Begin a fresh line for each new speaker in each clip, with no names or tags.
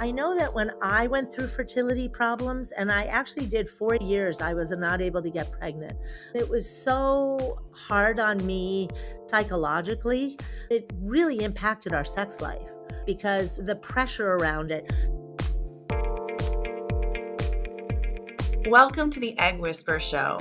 I know that when I went through fertility problems, and I actually did 4 years, I was not able to get pregnant. It was so hard on me psychologically. It really impacted our sex life because the pressure around it.
Welcome to the Egg Whisper Show.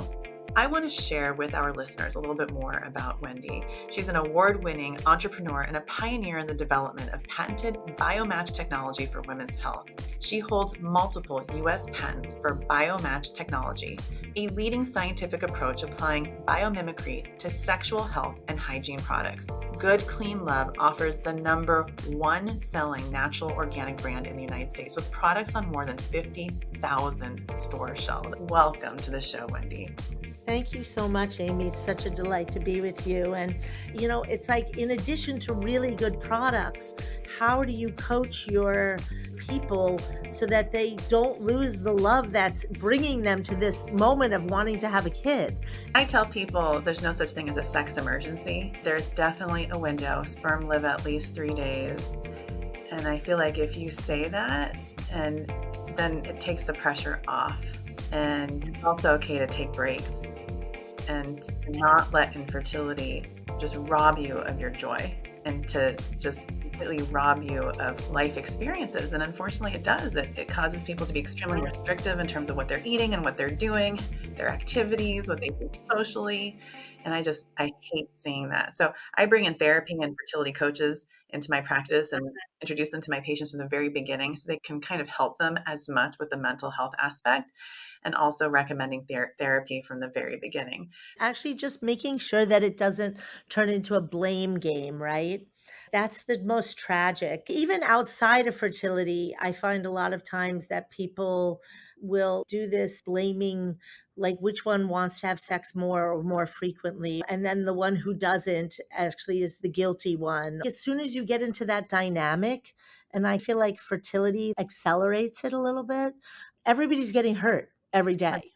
I want to share with our listeners a little bit more about Wendy. She's an award-winning entrepreneur and a pioneer in the development of patented biomatch technology for women's health. She holds multiple U.S. patents for biomatch technology, a leading scientific approach applying biomimicry to sexual health and hygiene products. Good Clean Love offers the #1 selling natural organic brand in the United States with products on more than 50,000 store shelves. Welcome to the show, Wendy.
Thank you so much, Amy. It's such a delight to be with you. And, it's like, in addition to really good products, how do you coach your people so that they don't lose the love that's bringing them to this moment of wanting to have a kid?
I tell people there's no such thing as a sex emergency. There's definitely a window. Sperm live at least 3 days. And I feel like if you say that, and then it takes the pressure off. And it's also okay to take breaks and not let infertility just rob you of your joy and to just completely rob you of life experiences. And unfortunately, it does. It causes people to be extremely restrictive in terms of what they're eating and what they're doing, their activities, what they do socially. And I hate seeing that. So I bring in therapy and fertility coaches into my practice and introduce them to my patients from the very beginning so they can kind of help them as much with the mental health aspect and also recommending therapy from the very beginning.
Actually, just making sure that it doesn't turn into a blame game, right? That's the most tragic. Even outside of fertility, I find a lot of times that people will do this blaming, like which one wants to have sex more or more frequently. And then the one who doesn't actually is the guilty one. As soon as you get into that dynamic, and I feel like fertility accelerates it a little bit, everybody's getting hurt every day.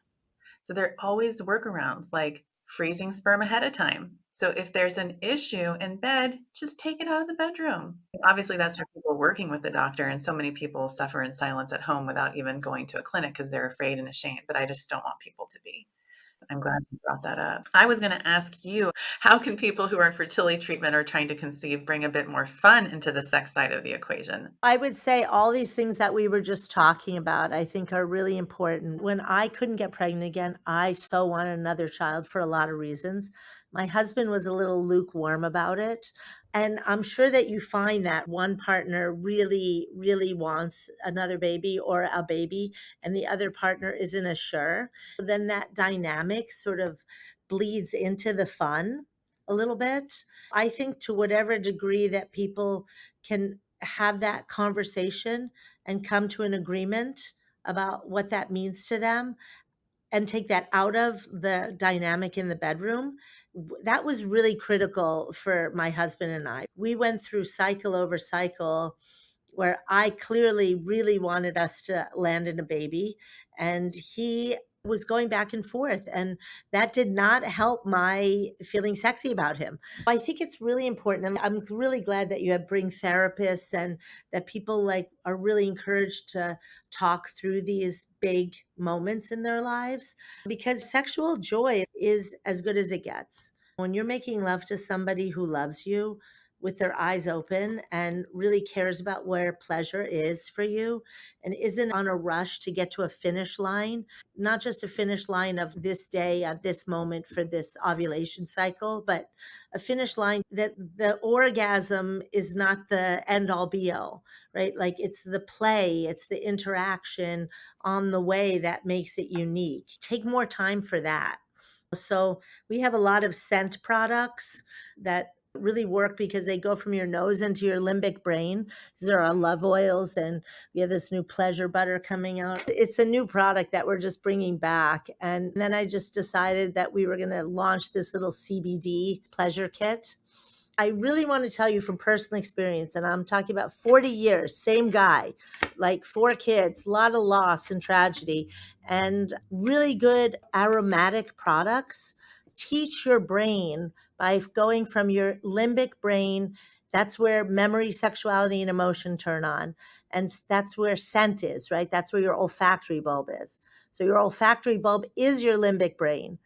So there are always workarounds like freezing sperm ahead of time. So if there's an issue in bed, just take it out of the bedroom. Obviously, that's for people working with the doctor, and so many people suffer in silence at home without even going to a clinic because they're afraid and ashamed. But I just don't want people to be. I'm glad you brought that up. I was going to ask you, how can people who are in fertility treatment or trying to conceive bring a bit more fun into the sex side of the equation?
I would say all these things that we were just talking about, I think are really important. When I couldn't get pregnant again, I so wanted another child for a lot of reasons. My husband was a little lukewarm about it. And I'm sure that you find that one partner really, really wants another baby or a baby, and the other partner isn't as sure. Then that dynamic sort of bleeds into the fun a little bit. I think to whatever degree that people can have that conversation and come to an agreement about what that means to them and take that out of the dynamic in the bedroom. That was really critical for my husband and I. We went through cycle over cycle where I clearly really wanted us to land in a baby, and he was going back and forth, and that did not help my feeling sexy about him. I think it's really important, and I'm really glad that you have bring therapists and that people like are really encouraged to talk through these big moments in their lives because sexual joy is as good as it gets. When you're making love to somebody who loves you with their eyes open and really cares about where pleasure is for you and isn't on a rush to get to a finish line, not just a finish line of this day at this moment for this ovulation cycle, but a finish line that the orgasm is not the end all be all, right? Like it's the play, it's the interaction on the way that makes it unique. Take more time for that. So we have a lot of scent products that really work because they go from your nose into your limbic brain. There are love oils, and we have this new pleasure butter coming out. It's a new product that we're just bringing back. And then I just decided that we were going to launch this little CBD pleasure kit. I really want to tell you from personal experience, and I'm talking about 40 years, same guy, like 4 kids, a lot of loss and tragedy, and really good aromatic products teach your brain by going from your limbic brain. That's where memory, sexuality, and emotion turn on. And that's where scent is, right? That's where your olfactory bulb is. So your olfactory bulb is your limbic brain,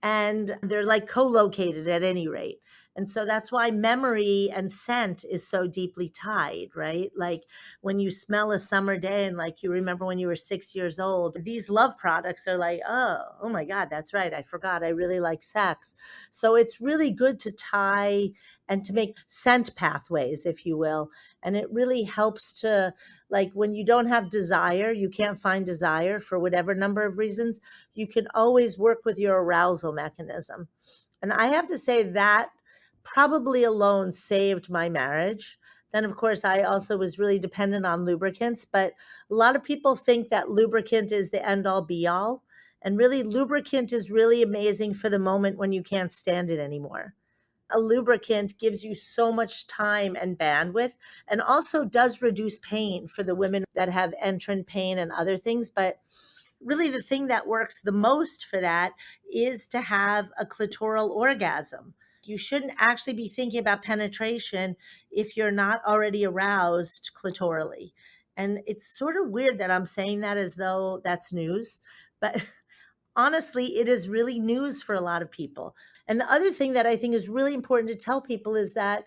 and they're like co-located at any rate. And so that's why memory and scent is so deeply tied, right? Like when you smell a summer day and like you remember when you were 6 years old, these love products are like, oh my God, that's right. I forgot. I really like sex. So it's really good to tie and to make scent pathways, if you will. And it really helps to, like, when you don't have desire, you can't find desire for whatever number of reasons, you can always work with your arousal mechanism. And I have to say that probably alone saved my marriage. Then, of course, I also was really dependent on lubricants, but a lot of people think that lubricant is the end all be all. And really, lubricant is really amazing for the moment when you can't stand it anymore. A lubricant gives you so much time and bandwidth, and also does reduce pain for the women that have entrant pain and other things. But really, the thing that works the most for that is to have a clitoral orgasm. You shouldn't actually be thinking about penetration if you're not already aroused clitorally. And it's sort of weird that I'm saying that as though that's news, but honestly, it is really news for a lot of people. And the other thing that I think is really important to tell people is that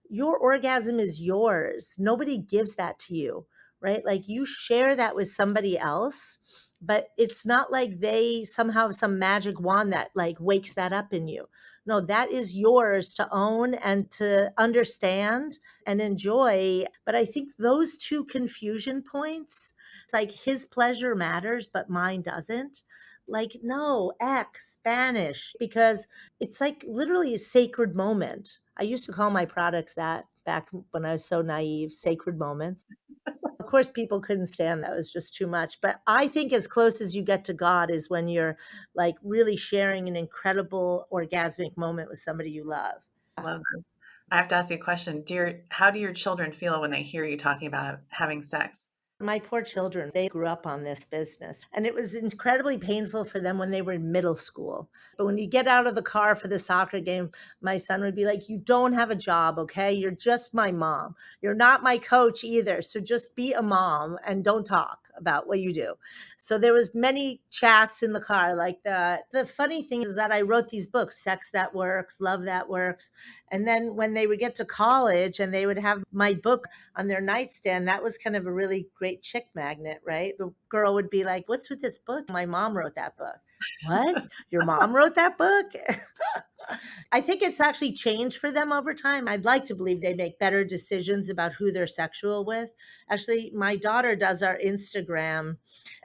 your orgasm is yours. Nobody gives that to you, right? Like you share that with somebody else, but it's not like they somehow have some magic wand that like wakes that up in you. No, that is yours to own and to understand and enjoy. But I think those two confusion points, it's like his pleasure matters, but mine doesn't. Like, no, X, Spanish, because it's like literally a sacred moment. I used to call my products that back when I was so naive, sacred moments. Of course, people couldn't stand that. It was just too much. But I think as close as you get to God is when you're like really sharing an incredible orgasmic moment with somebody you love.
Love this. I have to ask you a question. How do your children feel when they hear you talking about having sex?
My poor children, they grew up on this business, and it was incredibly painful for them when they were in middle school. But when you get out of the car for the soccer game, my son would be like, "You don't have a job, okay? You're just my mom. You're not my coach either. So just be a mom and don't talk about what you do." So there was many chats in the car like that. The funny thing is that I wrote these books, Sex That Works, Love That Works. And then when they would get to college and they would have my book on their nightstand, that was kind of a really great chick magnet, right? The girl would be like, "What's with this book? My mom wrote that book." "What? Your mom wrote that book?" I think it's actually changed for them over time. I'd like to believe they make better decisions about who they're sexual with. Actually, my daughter does our Instagram,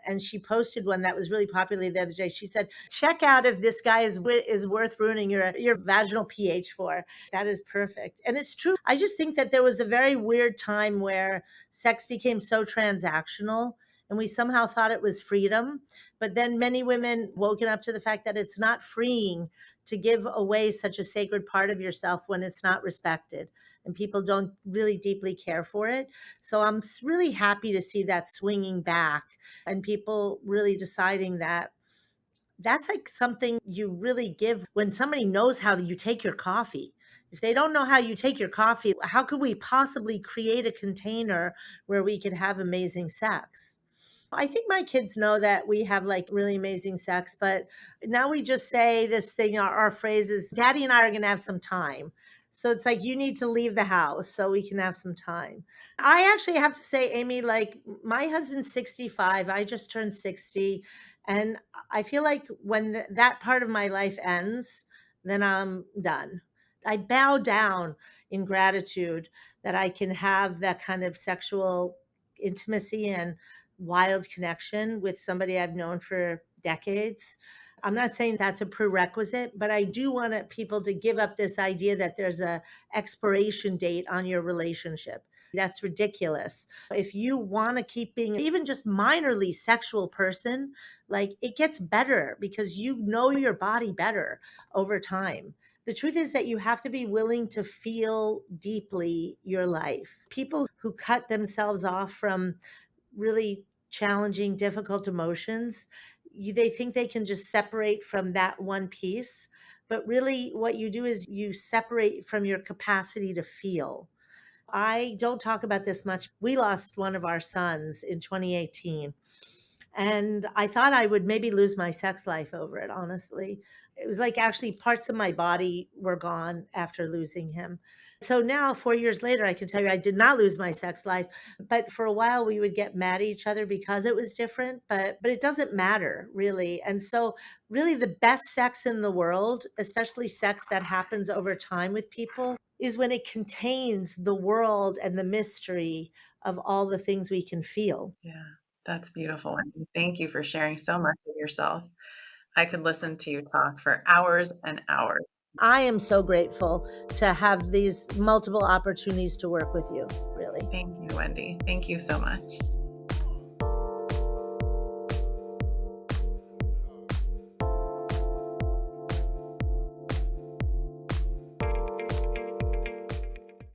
and she posted one that was really popular the other day. She said, "Check out if this guy is worth ruining your vaginal pH for." That is perfect. And it's true. I just think that there was a very weird time where sex became so transactional and we somehow thought it was freedom. But then many women woken up to the fact that it's not freeing to give away such a sacred part of yourself when it's not respected and people don't really deeply care for it. So I'm really happy to see that swinging back and people really deciding that that's like something you really give when somebody knows how you take your coffee. If they don't know how you take your coffee, how could we possibly create a container where we could have amazing sex? I think my kids know that we have like really amazing sex, but now we just say this thing, our phrase is, "Daddy and I are going to have some time." So it's like, you need to leave the house so we can have some time. I actually have to say, Amy, like my husband's 65, I just turned 60. And I feel like when that part of my life ends, then I'm done. I bow down in gratitude that I can have that kind of sexual intimacy and wild connection with somebody I've known for decades. I'm not saying that's a prerequisite, but I do want people to give up this idea that there's a expiration date on your relationship. That's ridiculous. If you want to keep being even just minorly sexual person, like it gets better because you know your body better over time. The truth is that you have to be willing to feel deeply your life. People who cut themselves off from really challenging, difficult emotions, they think they can just separate from that one piece. But really, what you do is you separate from your capacity to feel. I don't talk about this much. We lost one of our sons in 2018. And I thought I would maybe lose my sex life over it, honestly. It was like actually parts of my body were gone after losing him. So now, 4 years later, I can tell you I did not lose my sex life, but for a while we would get mad at each other because it was different, but it doesn't matter really. And so really the best sex in the world, especially sex that happens over time with people, is when it contains the world and the mystery of all the things we can feel.
Yeah, that's beautiful. And thank you for sharing so much of yourself. I could listen to you talk for hours and hours.
I am so grateful to have these multiple opportunities to work with you, really.
Thank you, Wendy. Thank you so much.